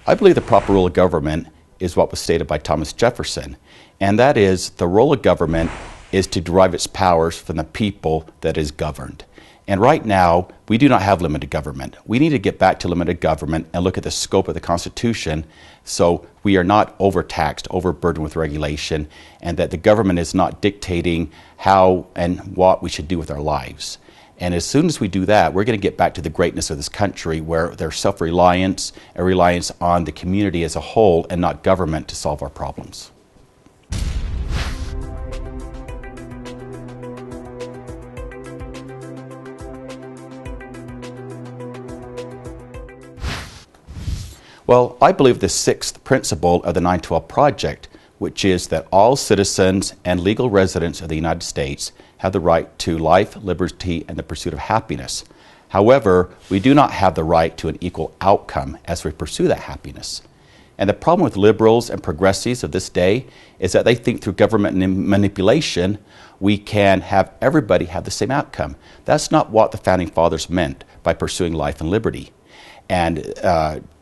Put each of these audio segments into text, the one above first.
I believe the proper role of government is what was stated by Thomas Jefferson, and that is the role of government is to derive its powers from the people that is governed. And right now, we do not have limited government. We need to get back to limited government and look at the scope of the Constitution so we are not overtaxed, overburdened with regulation, and that the government is not dictating how and what we should do with our lives. And as soon as we do that, we're going to get back to the greatness of this country where there's self-reliance, a reliance on the community as a whole and not government to solve our problems. Well, I believe the sixth principle of the 912 Project, which is that all citizens and legal residents of the United States have the right to life, liberty, and the pursuit of happiness. However, we do not have the right to an equal outcome as we pursue that happiness. And the problem with liberals and progressives of this day is that they think through government manipulation we can have everybody have the same outcome. That's not what the Founding Fathers meant by pursuing life and liberty. And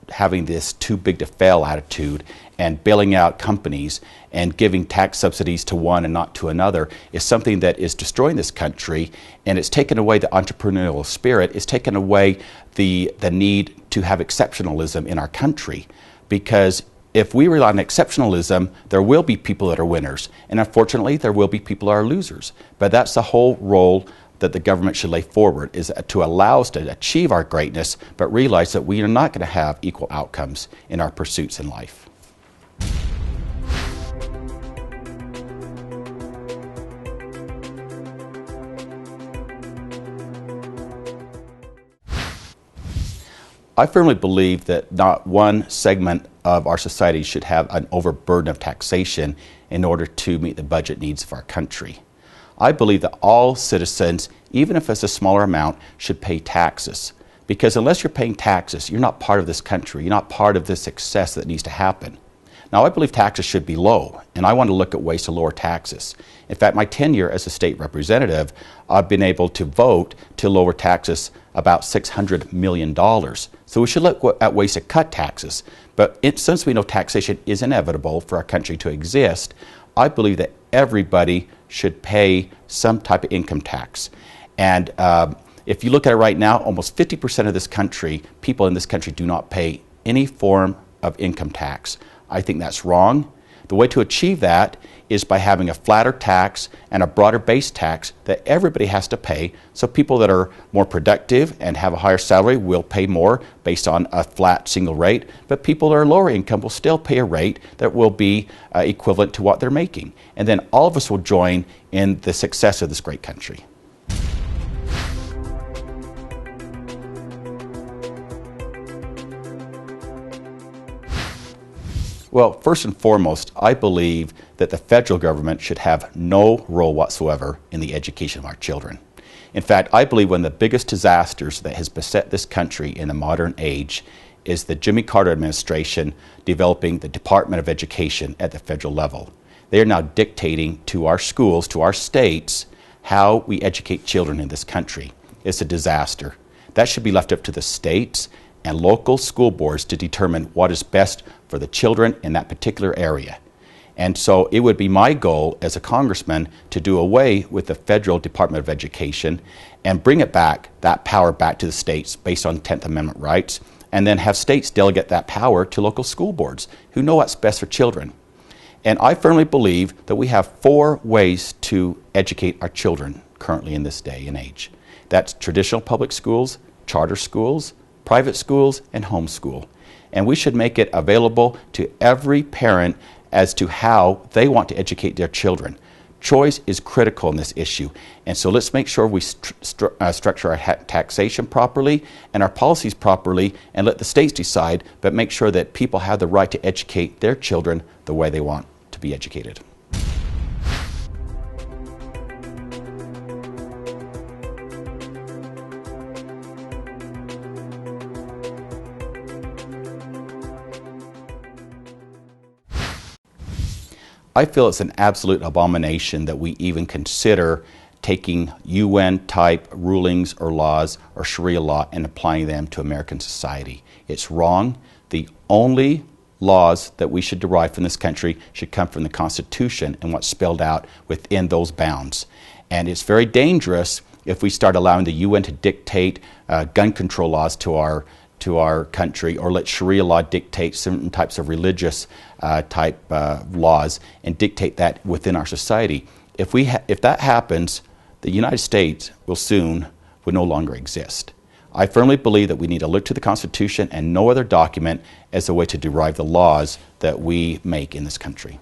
having this too big to fail attitude and bailing out companies and giving tax subsidies to one and not to another is something that is destroying this country, and it's taken away the entrepreneurial spirit, it's taken away the need to have exceptionalism in our country. Because if we rely on exceptionalism, there will be people that are winners, and unfortunately there will be people that are losers. But that's the whole role that the government should lay forward, is to allow us to achieve our greatness, but realize that we are not going to have equal outcomes in our pursuits in life. I firmly believe that not one segment of our society should have an overburden of taxation in order to meet the budget needs of our country. I believe that all citizens, even if it's a smaller amount, should pay taxes. Because unless you're paying taxes, you're not part of this country. You're not part of the success that needs to happen. Now, I believe taxes should be low, and I want to look at ways to lower taxes. In fact, my tenure as a state representative, I've been able to vote to lower taxes about $600 million. So we should look at ways to cut taxes. But since we know taxation is inevitable for our country to exist, I believe that everybody should pay some type of income tax. And if you look at it right now, almost 50% of this country, people in this country do not pay any form of income tax. I think that's wrong. The way to achieve that is by having a flatter tax and a broader base tax that everybody has to pay, so people that are more productive and have a higher salary will pay more based on a flat single rate, but people that are lower income will still pay a rate that will be equivalent to what they're making. And then all of us will join in the success of this great country. Well, first and foremost, I believe that the federal government should have no role whatsoever in the education of our children. In fact, I believe one of the biggest disasters that has beset this country in the modern age is the Jimmy Carter administration developing the Department of Education at the federal level. They are now dictating to our schools, to our states, how we educate children in this country. It's a disaster. That should be left up to the states and local school boards to determine what is best for the children in that particular area. And so it would be my goal as a congressman to do away with the federal Department of Education and bring it back, that power back to the states based on 10th Amendment rights, and then have states delegate that power to local school boards who know what's best for children. And I firmly believe that we have 4 ways to educate our children currently in this day and age. That's traditional public schools, charter schools, private schools, and homeschool. And we should make it available to every parent as to how they want to educate their children. Choice is critical in this issue. And so let's make sure we structure our taxation properly and our policies properly and let the states decide, but make sure that people have the right to educate their children the way they want to be educated. I feel it's an absolute abomination that we even consider taking UN-type rulings or laws or Sharia law and applying them to American society. It's wrong. the only laws that we should derive from this country should come from the Constitution and what's spelled out within those bounds. And it's very dangerous if we start allowing the UN to dictate gun control laws to our country, or let Sharia law dictate certain types of religious type laws and dictate that within our society. If that happens, the United States will no longer exist. I firmly believe that we need to look to the Constitution and no other document as a way to derive the laws that we make in this country.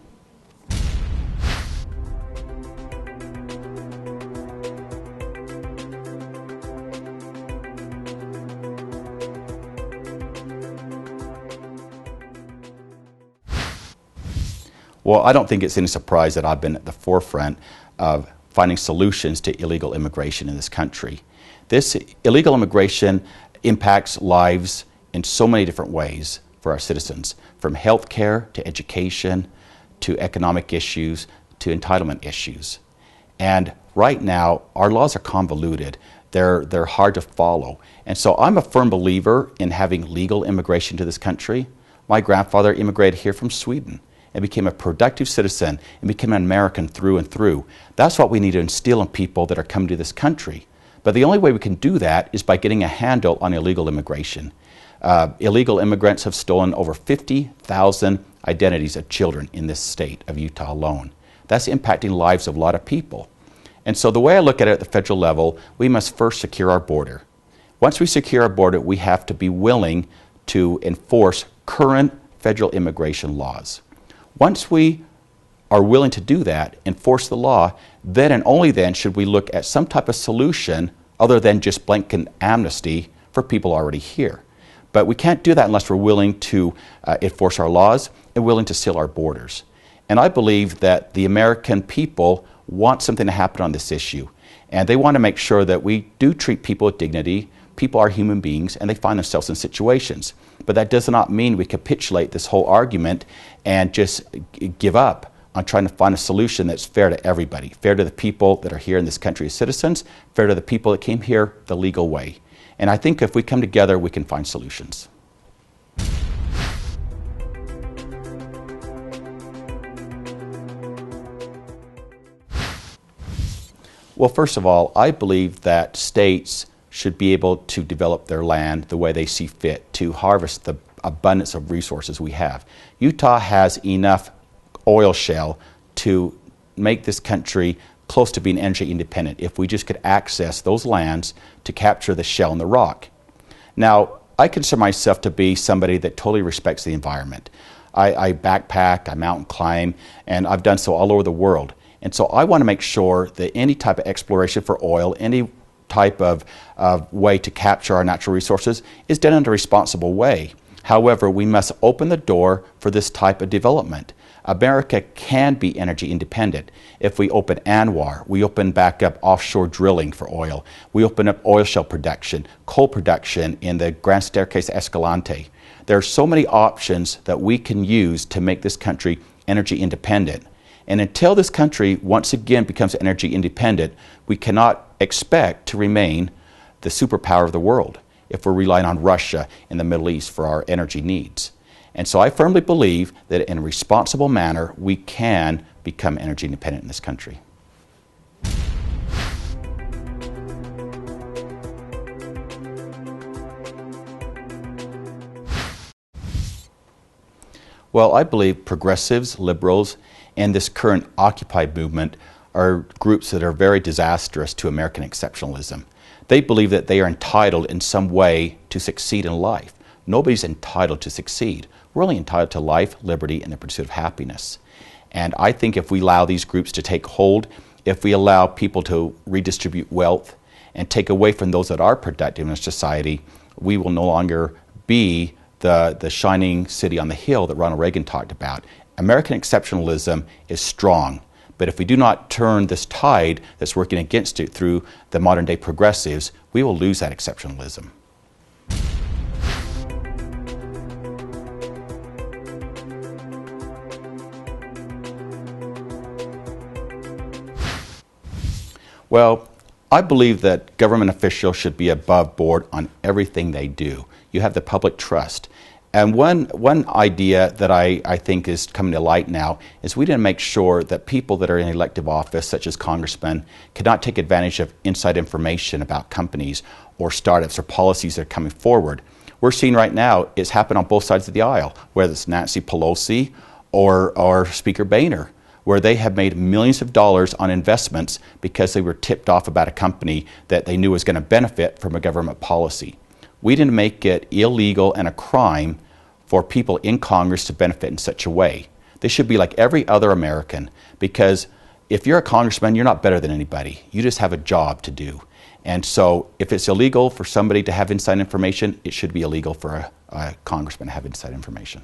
Well, I don't think it's any surprise that I've been at the forefront of finding solutions to illegal immigration in this country. This illegal immigration impacts lives in so many different ways for our citizens, from health care to education to economic issues to entitlement issues. And right now, our laws are convoluted. They're hard to follow. And so I'm a firm believer in having legal immigration to this country. My grandfather immigrated here from Sweden and became a productive citizen and became an American through and through. That's what we need to instill in people that are coming to this country. But the only way we can do that is by getting a handle on illegal immigration. Illegal immigrants have stolen over 50,000 identities of children in this state of Utah alone. That's impacting lives of a lot of people. And so the way I look at it at the federal level, we must first secure our border. Once we secure our border, we have to be willing to enforce current federal immigration laws. Once we are willing to do that, enforce the law, then and only then should we look at some type of solution other than just blanket amnesty for people already here. But we can't do that unless we're willing to enforce our laws and willing to seal our borders. And I believe that the American people want something to happen on this issue. And they want to make sure that we do treat people with dignity. People are human beings and they find themselves in situations. But that does not mean we capitulate this whole argument and just give up on trying to find a solution that's fair to everybody, fair to the people that are here in this country as citizens, fair to the people that came here the legal way. And I think if we come together, we can find solutions. Well, first of all, I believe that states should be able to develop their land the way they see fit to harvest the abundance of resources we have. Utah has enough oil shale to make this country close to being energy independent if we just could access those lands to capture the shale and the rock. Now, I consider myself to be somebody that totally respects the environment. I backpack, I mountain climb, and I've done so all over the world. And so I want to make sure that any type of exploration for oil, any type of way to capture our natural resources is done in a responsible way. However, we must open the door for this type of development. America can be energy independent if we open ANWR, we open back up offshore drilling for oil, we open up oil shale production, coal production in the Grand Staircase Escalante. There are so many options that we can use to make this country energy independent. And until this country once again becomes energy independent, we cannot expect to remain the superpower of the world if we're relying on Russia and the Middle East for our energy needs. And so I firmly believe that in a responsible manner, we can become energy independent in this country. Well, I believe progressives, liberals, and this current Occupy movement are groups that are very disastrous to American exceptionalism. They believe that they are entitled in some way to succeed in life. Nobody's entitled to succeed. We're only entitled to life, liberty, and the pursuit of happiness. And I think if we allow these groups to take hold, if we allow people to redistribute wealth and take away from those that are productive in society, we will no longer be the shining city on the hill that Ronald Reagan talked about. American exceptionalism is strong, but if we do not turn this tide that's working against it through the modern day progressives, we will lose that exceptionalism. Well, I believe that government officials should be above board on everything they do. You have the public trust. And one idea that I think is coming to light now is we need to make sure that people that are in elective office, such as congressmen, cannot take advantage of inside information about companies or startups or policies that are coming forward. We're seeing right now it's happened on both sides of the aisle, whether it's Nancy Pelosi or Speaker Boehner, where they have made millions of dollars on investments because they were tipped off about a company that they knew was going to benefit from a government policy. We didn't make it illegal and a crime for people in Congress to benefit in such a way. They should be like every other American, because if you're a congressman, you're not better than anybody. You just have a job to do. And so if it's illegal for somebody to have inside information, it should be illegal for a congressman to have inside information.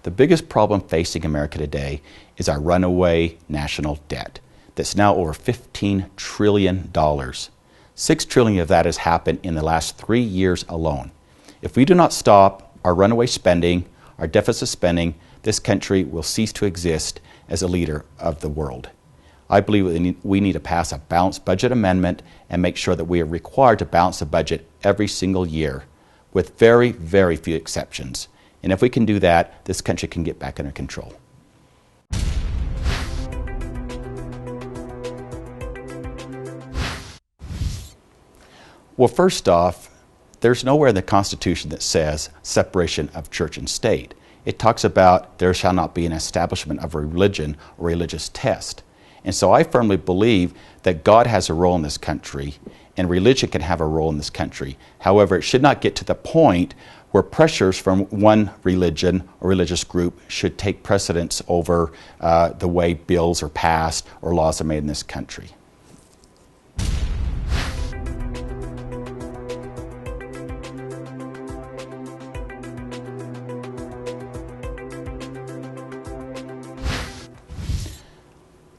The biggest problem facing America today is our runaway national debt that's now over $15 trillion. $6 trillion of that has happened in the last 3 years alone. If we do not stop our runaway spending, our deficit spending, this country will cease to exist as a leader of the world. I believe we need to pass a balanced budget amendment and make sure that we are required to balance the budget every single year, with very, very few exceptions. And if we can do that, this country can get back under control. Well, first off, there's nowhere in the Constitution that says separation of church and state. It talks about there shall not be an establishment of a religion or religious test. And so I firmly believe that God has a role in this country and religion can have a role in this country. However, it should not get to the point where pressures from one religion or religious group should take precedence over the way bills are passed or laws are made in this country.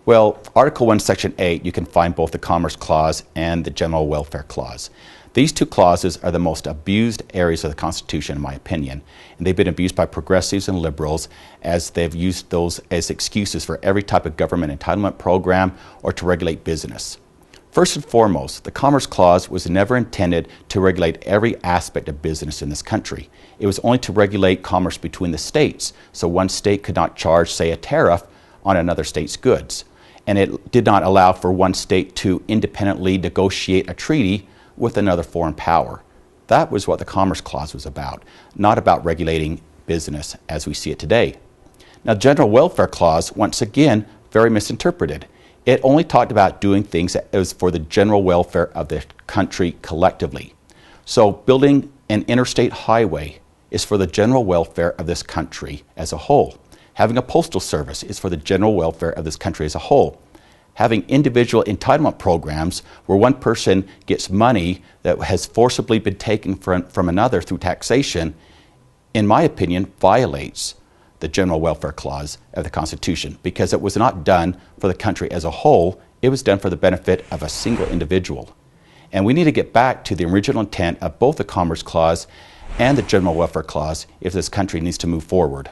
Well, Article 1, Section 8, you can find both the Commerce Clause and the General Welfare Clause. These two clauses are the most abused areas of the Constitution, in my opinion, and they've been abused by progressives and liberals as they've used those as excuses for every type of government entitlement program or to regulate business. First and foremost, the Commerce Clause was never intended to regulate every aspect of business in this country. It was only to regulate commerce between the states, so one state could not charge, say, a tariff on another state's goods. And it did not allow for one state to independently negotiate a treaty with another foreign power. That was what the Commerce Clause was about, not about regulating business as we see it today. Now, the General Welfare Clause, once again, very misinterpreted. It only talked about doing things that was for the general welfare of the country collectively. So building an interstate highway is for the general welfare of this country as a whole. Having a postal service is for the general welfare of this country as a whole. Having individual entitlement programs where one person gets money that has forcibly been taken from another through taxation, in my opinion, violates the General Welfare Clause of the Constitution, because it was not done for the country as a whole, it was done for the benefit of a single individual. And we need to get back to the original intent of both the Commerce Clause and the General Welfare Clause if this country needs to move forward.